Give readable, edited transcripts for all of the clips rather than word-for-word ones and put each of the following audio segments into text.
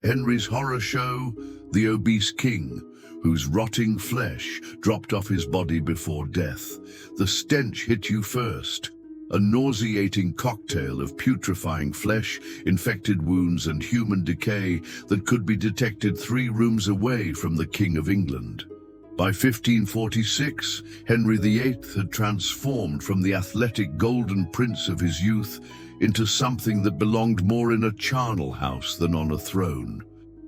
Henry's horror show, The Obese King, whose rotting flesh dropped off his body before death. The stench hit you first. A nauseating cocktail of putrefying flesh, infected wounds and human decay that could be detected 3 rooms away from the King of England. By 1546, Henry VIII had transformed from the athletic golden prince of his youth into something that belonged more in a charnel house than on a throne.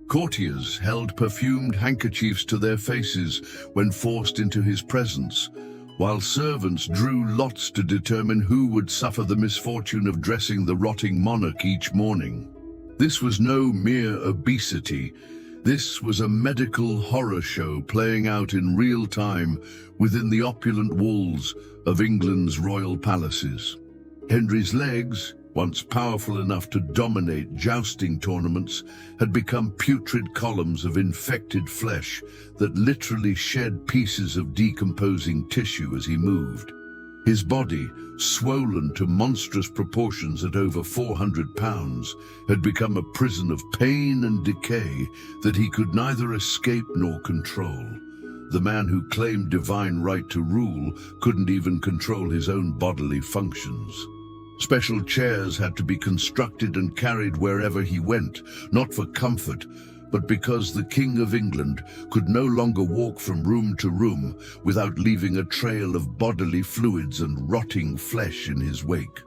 Courtiers held perfumed handkerchiefs to their faces when forced into his presence, while servants drew lots to determine who would suffer the misfortune of dressing the rotting monarch each morning. This was no mere obesity. This was a medical horror show playing out in real time within the opulent walls of England's royal palaces. Henry's legs, once powerful enough to dominate jousting tournaments, had become putrid columns of infected flesh that literally shed pieces of decomposing tissue as he moved. His body, swollen to monstrous proportions at over 400 pounds, had become a prison of pain and decay that he could neither escape nor control. The man who claimed divine right to rule couldn't even control his own bodily functions. Special chairs had to be constructed and carried wherever he went, not for comfort, but because the King of England could no longer walk from room to room without leaving a trail of bodily fluids and rotting flesh in his wake.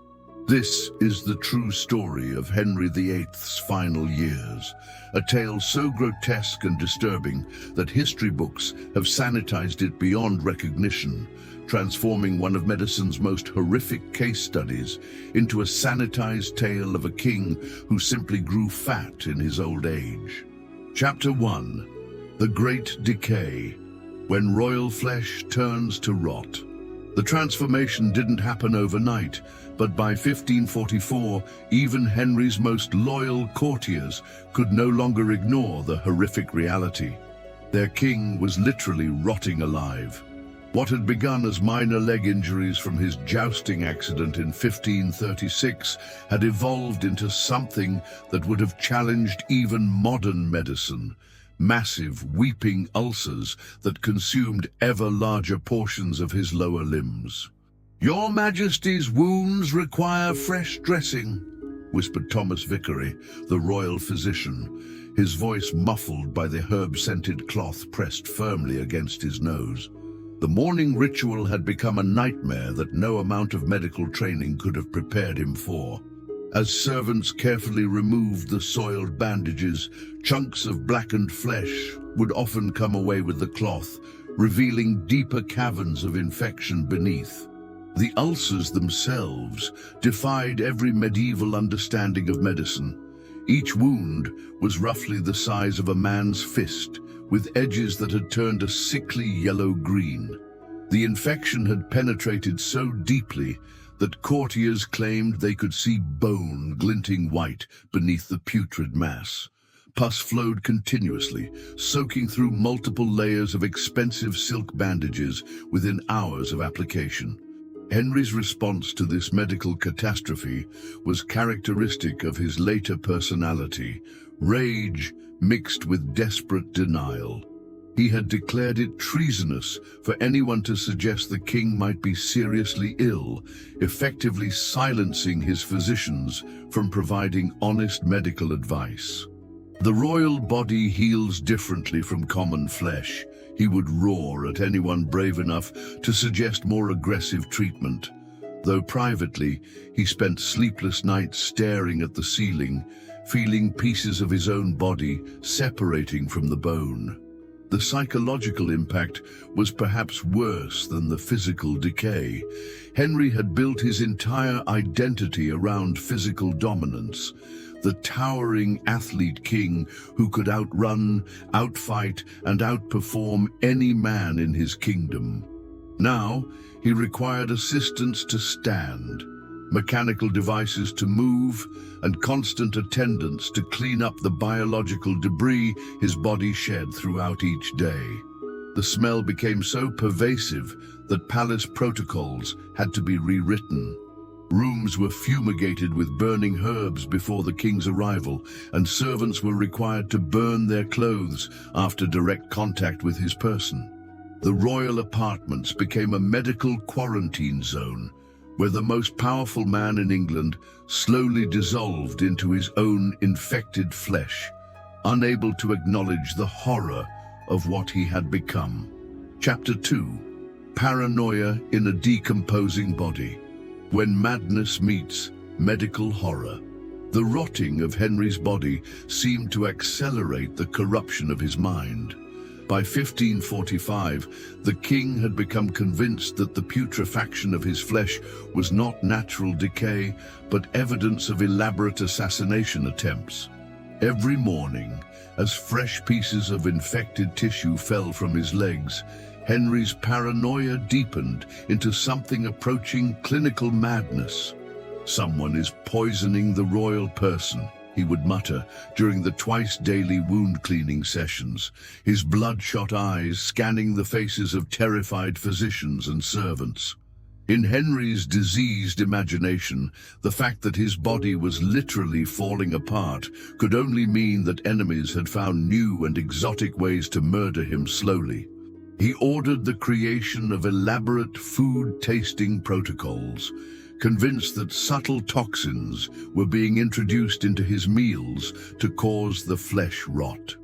This is the true story of Henry VIII's final years, a tale so grotesque and disturbing that history books have sanitized it beyond recognition, transforming one of medicine's most horrific case studies into a sanitized tale of a king who simply grew fat in his old age. Chapter 1. The Great Decay, when royal flesh turns to rot. The transformation didn't happen overnight, but by 1544, even Henry's most loyal courtiers could no longer ignore the horrific reality. Their king was literally rotting alive. What had begun as minor leg injuries from his jousting accident in 1536 had evolved into something that would have challenged even modern medicine: massive, weeping ulcers that consumed ever larger portions of his lower limbs. "Your Majesty's wounds require fresh dressing," whispered Thomas Vickery, the royal physician, his voice muffled by the herb-scented cloth pressed firmly against his nose. The morning ritual had become a nightmare that no amount of medical training could have prepared him for. As servants carefully removed the soiled bandages, chunks of blackened flesh would often come away with the cloth, revealing deeper caverns of infection beneath. The ulcers themselves defied every medieval understanding of medicine. Each wound was roughly the size of a man's fist, with edges that had turned a sickly yellow-green. The infection had penetrated so deeply that courtiers claimed they could see bone glinting white beneath the putrid mass. Pus flowed continuously, soaking through multiple layers of expensive silk bandages within hours of application. Henry's response to this medical catastrophe was characteristic of his later personality: rage mixed with desperate denial. He had declared it treasonous for anyone to suggest the king might be seriously ill, effectively silencing his physicians from providing honest medical advice. "The royal body heals differently from common flesh," he would roar at anyone brave enough to suggest more aggressive treatment. Though privately, he spent sleepless nights staring at the ceiling, feeling pieces of his own body separating from the bone. The psychological impact was perhaps worse than the physical decay. Henry had built his entire identity around physical dominance, the towering athlete king who could outrun, outfight, and outperform any man in his kingdom. Now, he required assistance to stand, mechanical devices to move, and constant attendants to clean up the biological debris his body shed throughout each day. The smell became so pervasive that palace protocols had to be rewritten. Rooms were fumigated with burning herbs before the king's arrival, and servants were required to burn their clothes after direct contact with his person. The royal apartments became a medical quarantine zone, where the most powerful man in England slowly dissolved into his own infected flesh, unable to acknowledge the horror of what he had become. Chapter 2. Paranoia in a decomposing body. When madness meets medical horror. The rotting of Henry's body seemed to accelerate the corruption of his mind. By 1545, the king had become convinced that the putrefaction of his flesh was not natural decay, but evidence of elaborate assassination attempts. Every morning, as fresh pieces of infected tissue fell from his legs, Henry's paranoia deepened into something approaching clinical madness. "Someone is poisoning the royal person," he would mutter during the twice-daily wound-cleaning sessions, his bloodshot eyes scanning the faces of terrified physicians and servants. In Henry's diseased imagination, the fact that his body was literally falling apart could only mean that enemies had found new and exotic ways to murder him slowly. He ordered the creation of elaborate food-tasting protocols, convinced that subtle toxins were being introduced into his meals to cause the flesh rot.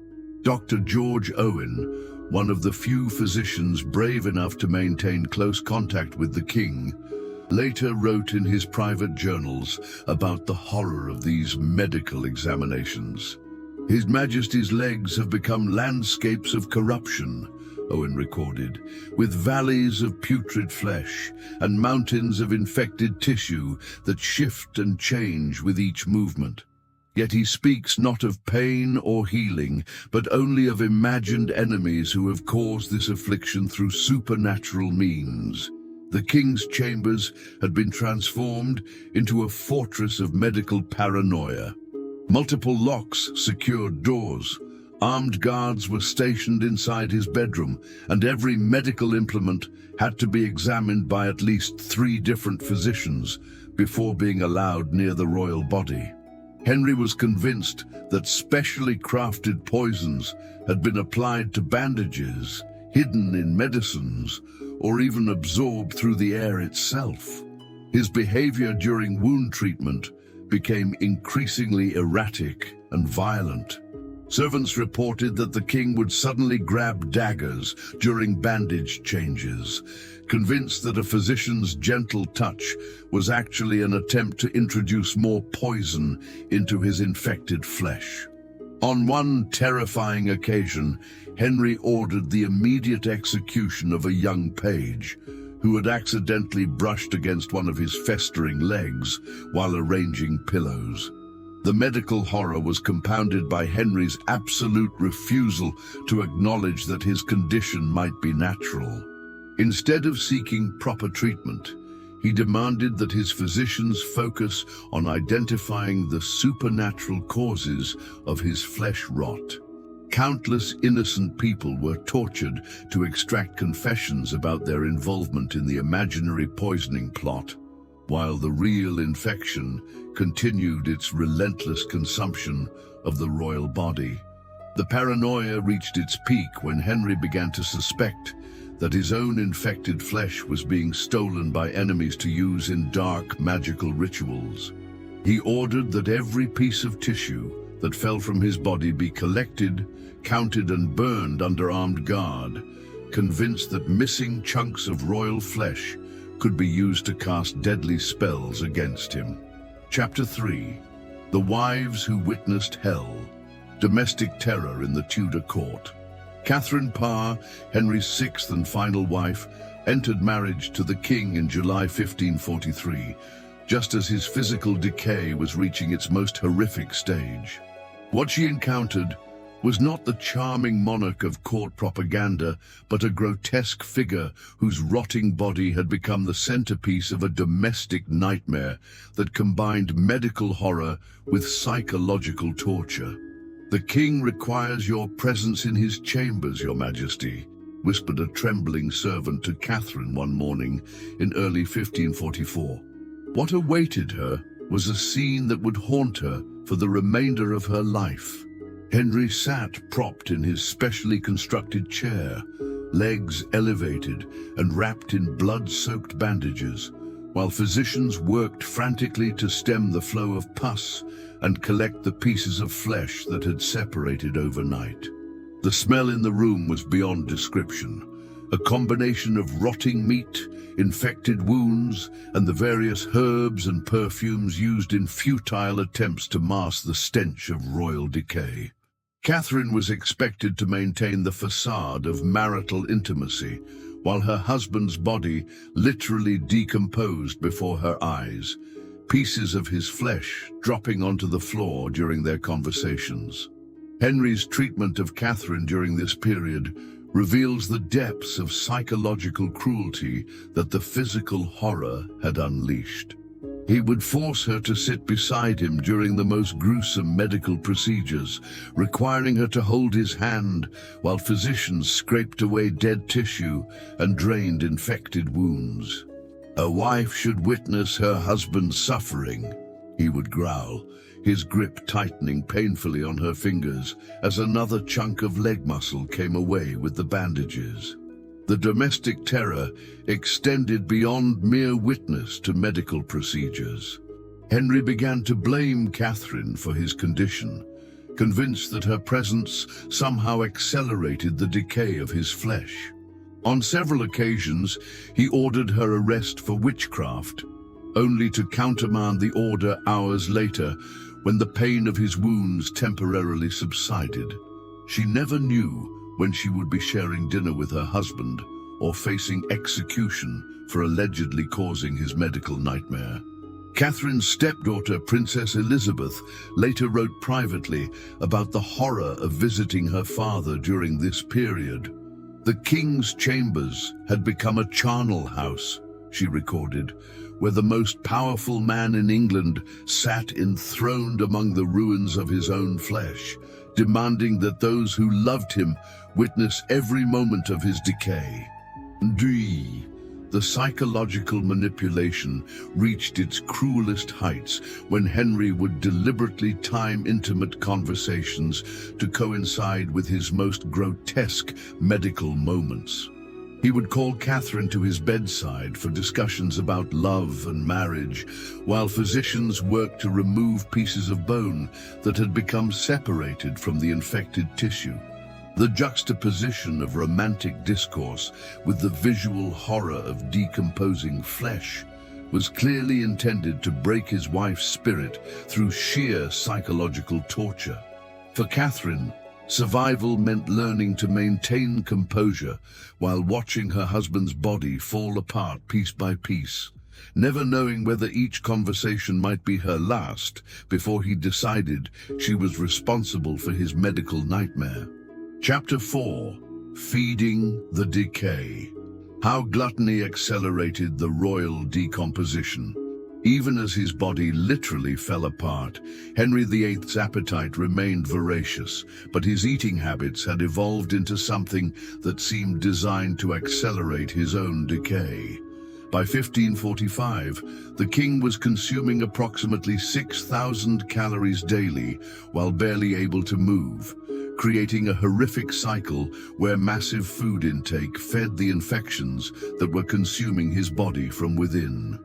Dr. George Owen, one of the few physicians brave enough to maintain close contact with the king, later wrote in his private journals about the horror of these medical examinations. "His Majesty's legs have become landscapes of corruption," Owen recorded, "with valleys of putrid flesh and mountains of infected tissue that shift and change with each movement. Yet he speaks not of pain or healing, but only of imagined enemies who have caused this affliction through supernatural means." The king's chambers had been transformed into a fortress of medical paranoia. Multiple locks secured doors. Armed guards were stationed inside his bedroom, and every medical implement had to be examined by at least 3 different physicians before being allowed near the royal body. Henry was convinced that specially crafted poisons had been applied to bandages, hidden in medicines, or even absorbed through the air itself. His behavior during wound treatment became increasingly erratic and violent. Servants reported that the king would suddenly grab daggers during bandage changes, convinced that a physician's gentle touch was actually an attempt to introduce more poison into his infected flesh. On one terrifying occasion, Henry ordered the immediate execution of a young page who had accidentally brushed against one of his festering legs while arranging pillows. The medical horror was compounded by Henry's absolute refusal to acknowledge that his condition might be natural. Instead of seeking proper treatment, he demanded that his physicians focus on identifying the supernatural causes of his flesh rot. Countless innocent people were tortured to extract confessions about their involvement in the imaginary poisoning plot, while the real infection continued its relentless consumption of the royal body. The paranoia reached its peak when Henry began to suspect that his own infected flesh was being stolen by enemies to use in dark, magical rituals. He ordered that every piece of tissue that fell from his body be collected, counted, and burned under armed guard, convinced that missing chunks of royal flesh could be used to cast deadly spells against him. Chapter 3. The Wives Who Witnessed Hell. Domestic Terror in the Tudor Court. Catherine Parr, Henry's 6th and final wife, entered marriage to the king in July 1543, just as his physical decay was reaching its most horrific stage. What she encountered was not the charming monarch of court propaganda, but a grotesque figure whose rotting body had become the centerpiece of a domestic nightmare that combined medical horror with psychological torture. "The king requires your presence in his chambers, Your Majesty," whispered a trembling servant to Catherine one morning in early 1544. What awaited her was a scene that would haunt her for the remainder of her life. Henry sat propped in his specially constructed chair, legs elevated and wrapped in blood-soaked bandages, while physicians worked frantically to stem the flow of pus and collect the pieces of flesh that had separated overnight. The smell in the room was beyond description, a combination of rotting meat, infected wounds, and the various herbs and perfumes used in futile attempts to mask the stench of royal decay. Catherine was expected to maintain the facade of marital intimacy, while her husband's body literally decomposed before her eyes, pieces of his flesh dropping onto the floor during their conversations. Henry's treatment of Catherine during this period reveals the depths of psychological cruelty that the physical horror had unleashed. He would force her to sit beside him during the most gruesome medical procedures, requiring her to hold his hand while physicians scraped away dead tissue and drained infected wounds. "A wife should witness her husband's suffering," he would growl, his grip tightening painfully on her fingers as another chunk of leg muscle came away with the bandages. The domestic terror extended beyond mere witness to medical procedures. Henry began to blame Catherine for his condition, convinced that her presence somehow accelerated the decay of his flesh. On several occasions, he ordered her arrest for witchcraft, only to countermand the order hours later when the pain of his wounds temporarily subsided. She never knew when she would be sharing dinner with her husband or facing execution for allegedly causing his medical nightmare. Catherine's stepdaughter, Princess Elizabeth, later wrote privately about the horror of visiting her father during this period. "The king's chambers had become a charnel house," she recorded, "where the most powerful man in England sat enthroned among the ruins of his own flesh, demanding that those who loved him witness every moment of his decay." The psychological manipulation reached its cruelest heights when Henry would deliberately time intimate conversations to coincide with his most grotesque medical moments. He would call Catherine to his bedside for discussions about love and marriage, while physicians worked to remove pieces of bone that had become separated from the infected tissue. The juxtaposition of romantic discourse with the visual horror of decomposing flesh was clearly intended to break his wife's spirit through sheer psychological torture. For Catherine, survival meant learning to maintain composure while watching her husband's body fall apart piece by piece, never knowing whether each conversation might be her last before he decided she was responsible for his medical nightmare. Chapter 4. Feeding the Decay. How gluttony accelerated the royal decomposition. Even as his body literally fell apart, Henry VIII's appetite remained voracious, but his eating habits had evolved into something that seemed designed to accelerate his own decay. By 1545, the king was consuming approximately 6,000 calories daily while barely able to move, creating a horrific cycle where massive food intake fed the infections that were consuming his body from within.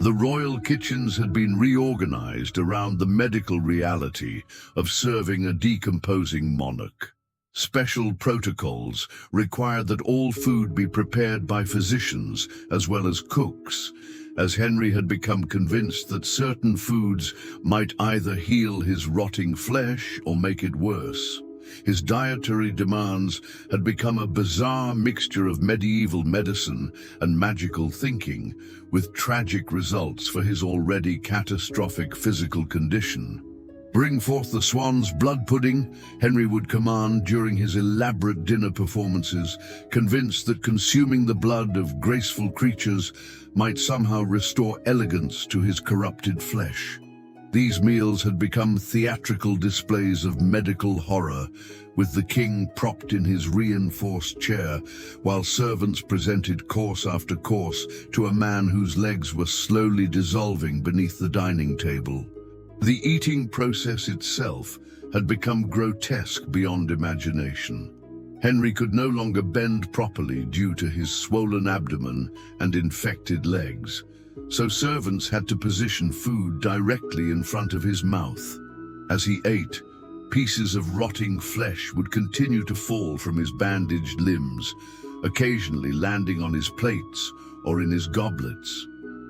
The royal kitchens had been reorganized around the medical reality of serving a decomposing monarch. Special protocols required that all food be prepared by physicians as well as cooks, as Henry had become convinced that certain foods might either heal his rotting flesh or make it worse. His dietary demands had become a bizarre mixture of medieval medicine and magical thinking, with tragic results for his already catastrophic physical condition. "Bring forth the swan's blood pudding," Henry would command during his elaborate dinner performances, convinced that consuming the blood of graceful creatures might somehow restore elegance to his corrupted flesh. These meals had become theatrical displays of medical horror, with the king propped in his reinforced chair, while servants presented course after course to a man whose legs were slowly dissolving beneath the dining table. The eating process itself had become grotesque beyond imagination. Henry could no longer bend properly due to his swollen abdomen and infected legs, so servants had to position food directly in front of his mouth. As he ate, pieces of rotting flesh would continue to fall from his bandaged limbs, occasionally landing on his plates or in his goblets.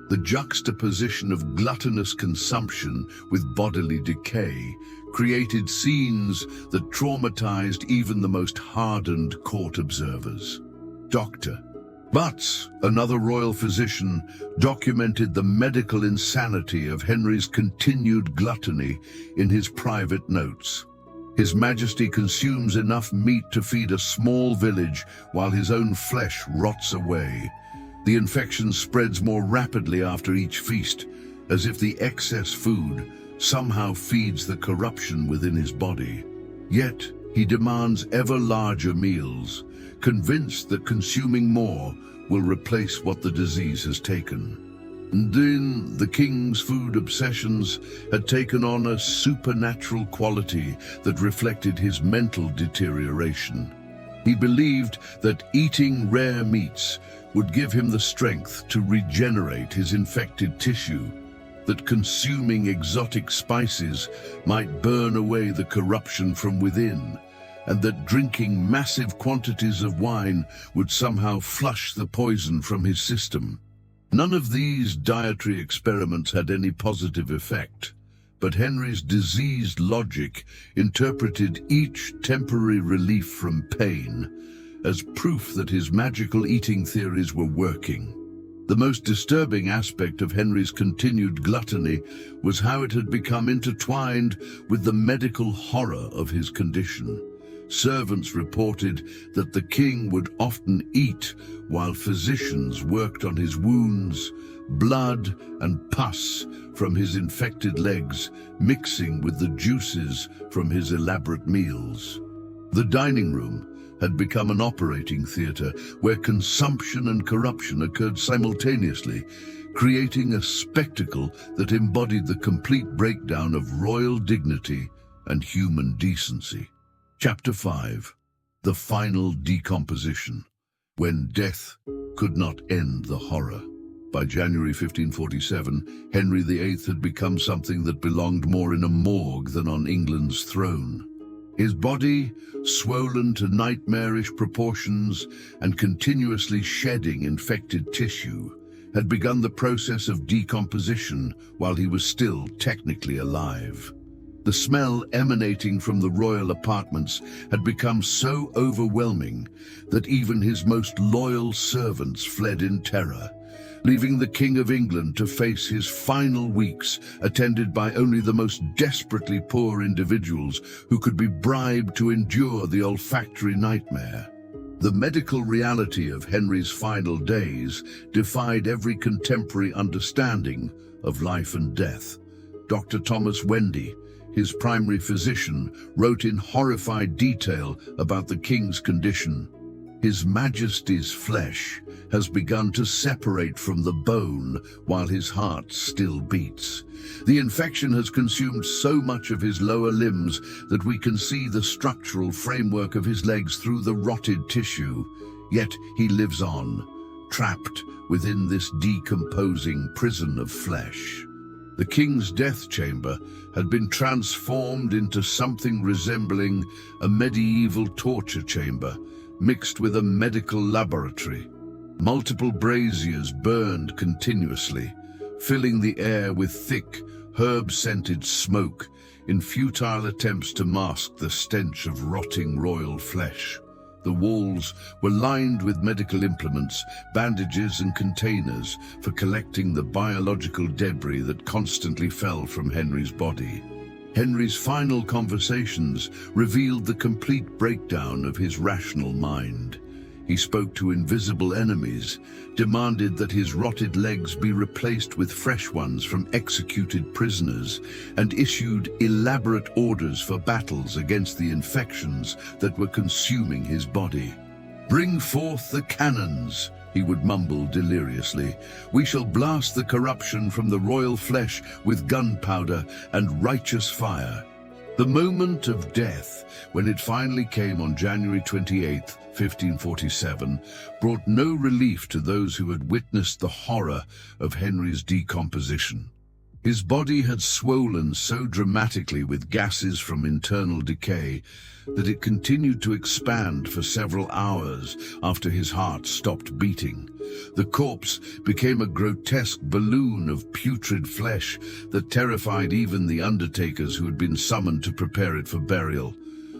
The juxtaposition of gluttonous consumption with bodily decay created scenes that traumatized even the most hardened court observers. Dr. Butts, another royal physician, documented the medical insanity of Henry's continued gluttony in his private notes. His Majesty consumes enough meat to feed a small village while his own flesh rots away. The infection spreads more rapidly after each feast, as if the excess food somehow feeds the corruption within his body. Yet he demands ever larger meals, convinced that consuming more will replace what the disease has taken. And then the king's food obsessions had taken on a supernatural quality that reflected his mental deterioration. He believed that eating rare meats would give him the strength to regenerate his infected tissue, that consuming exotic spices might burn away the corruption from within, and that drinking massive quantities of wine would somehow flush the poison from his system. None of these dietary experiments had any positive effect, but Henry's diseased logic interpreted each temporary relief from pain as proof that his magical eating theories were working. The most disturbing aspect of Henry's continued gluttony was how it had become intertwined with the medical horror of his condition. Servants reported that the king would often eat while physicians worked on his wounds, blood and pus from his infected legs mixing with the juices from his elaborate meals. The dining room had become an operating theater where consumption and corruption occurred simultaneously, creating a spectacle that embodied the complete breakdown of royal dignity and human decency. Chapter 5. The Final Decomposition. When death could not end the horror. By January 1547, Henry VIII had become something that belonged more in a morgue than on England's throne. His body, swollen to nightmarish proportions and continuously shedding infected tissue, had begun the process of decomposition while he was still technically alive. The smell emanating from the royal apartments had become so overwhelming that even his most loyal servants fled in terror, leaving the King of England to face his final weeks attended by only the most desperately poor individuals who could be bribed to endure the olfactory nightmare. The medical reality of Henry's final days defied every contemporary understanding of life and death. Dr. Thomas Wendy, his primary physician, wrote in horrified detail about the king's condition. His Majesty's flesh has begun to separate from the bone while his heart still beats. The infection has consumed so much of his lower limbs that we can see the structural framework of his legs through the rotted tissue. Yet he lives on, trapped within this decomposing prison of flesh. The king's death chamber had been transformed into something resembling a medieval torture chamber, mixed with a medical laboratory. Multiple braziers burned continuously, filling the air with thick, herb-scented smoke in futile attempts to mask the stench of rotting royal flesh. The walls were lined with medical implements, bandages and containers for collecting the biological debris that constantly fell from Henry's body. Henry's final conversations revealed the complete breakdown of his rational mind. He spoke to invisible enemies, demanded that his rotted legs be replaced with fresh ones from executed prisoners, and issued elaborate orders for battles against the infections that were consuming his body. "Bring forth the cannons," he would mumble deliriously. "We shall blast the corruption from the royal flesh with gunpowder and righteous fire." The moment of death, when it finally came on January 28, 1547, brought no relief to those who had witnessed the horror of Henry's decomposition. His body had swollen so dramatically with gases from internal decay that it continued to expand for several hours after his heart stopped beating. The corpse became a grotesque balloon of putrid flesh that terrified even the undertakers who had been summoned to prepare it for burial.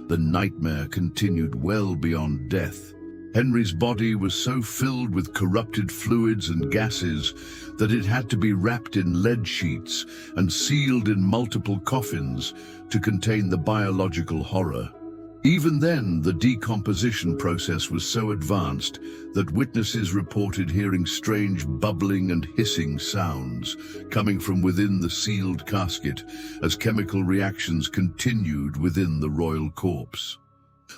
The nightmare continued well beyond death. Henry's body was so filled with corrupted fluids and gases that it had to be wrapped in lead sheets and sealed in multiple coffins to contain the biological horror. Even then, the decomposition process was so advanced that witnesses reported hearing strange bubbling and hissing sounds coming from within the sealed casket as chemical reactions continued within the royal corpse.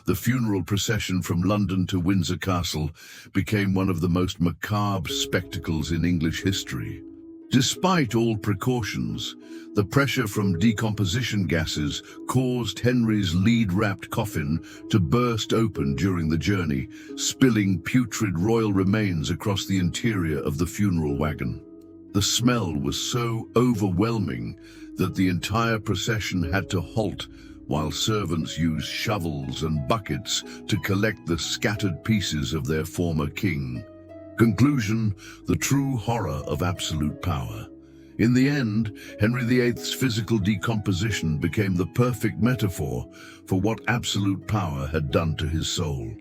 The funeral procession from London to Windsor Castle became one of the most macabre spectacles in English history. Despite all precautions, the pressure from decomposition gases caused Henry's lead-wrapped coffin to burst open during the journey, spilling putrid royal remains across the interior of the funeral wagon. The smell was so overwhelming that the entire procession had to halt while servants used shovels and buckets to collect the scattered pieces of their former king. Conclusion: the true horror of absolute power. In the end, Henry VIII's physical decomposition became the perfect metaphor for what absolute power had done to his soul.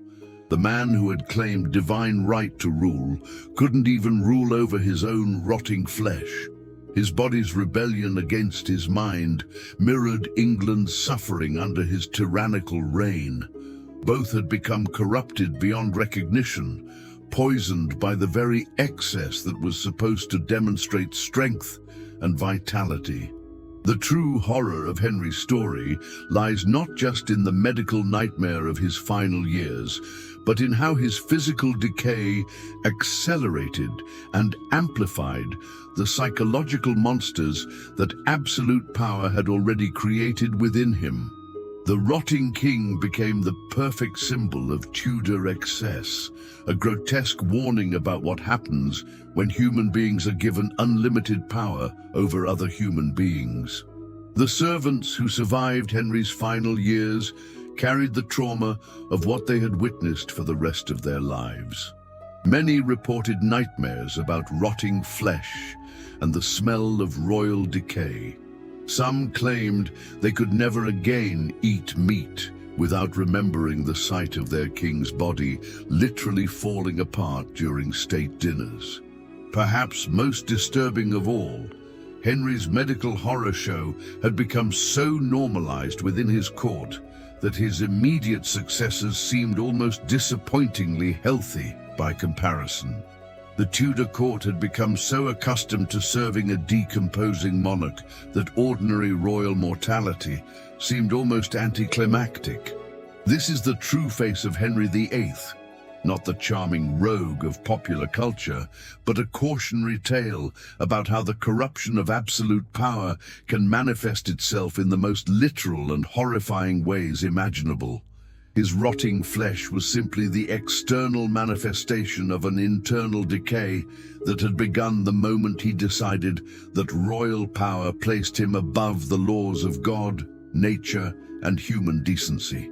The man who had claimed divine right to rule couldn't even rule over his own rotting flesh. His body's rebellion against his mind mirrored England's suffering under his tyrannical reign. Both had become corrupted beyond recognition, poisoned by the very excess that was supposed to demonstrate strength and vitality. The true horror of Henry's story lies not just in the medical nightmare of his final years, but in how his physical decay accelerated and amplified the psychological monsters that absolute power had already created within him. The rotting king became the perfect symbol of Tudor excess, a grotesque warning about what happens when human beings are given unlimited power over other human beings. The servants who survived Henry's final years carried the trauma of what they had witnessed for the rest of their lives. Many reported nightmares about rotting flesh and the smell of royal decay. Some claimed they could never again eat meat without remembering the sight of their king's body literally falling apart during state dinners. Perhaps most disturbing of all, Henry's medical horror show had become so normalized within his court that his immediate successors seemed almost disappointingly healthy by comparison. The Tudor court had become so accustomed to serving a decomposing monarch that ordinary royal mortality seemed almost anticlimactic. This is the true face of Henry VIII, not the charming rogue of popular culture, but a cautionary tale about how the corruption of absolute power can manifest itself in the most literal and horrifying ways imaginable. His rotting flesh was simply the external manifestation of an internal decay that had begun the moment he decided that royal power placed him above the laws of God, nature, and human decency.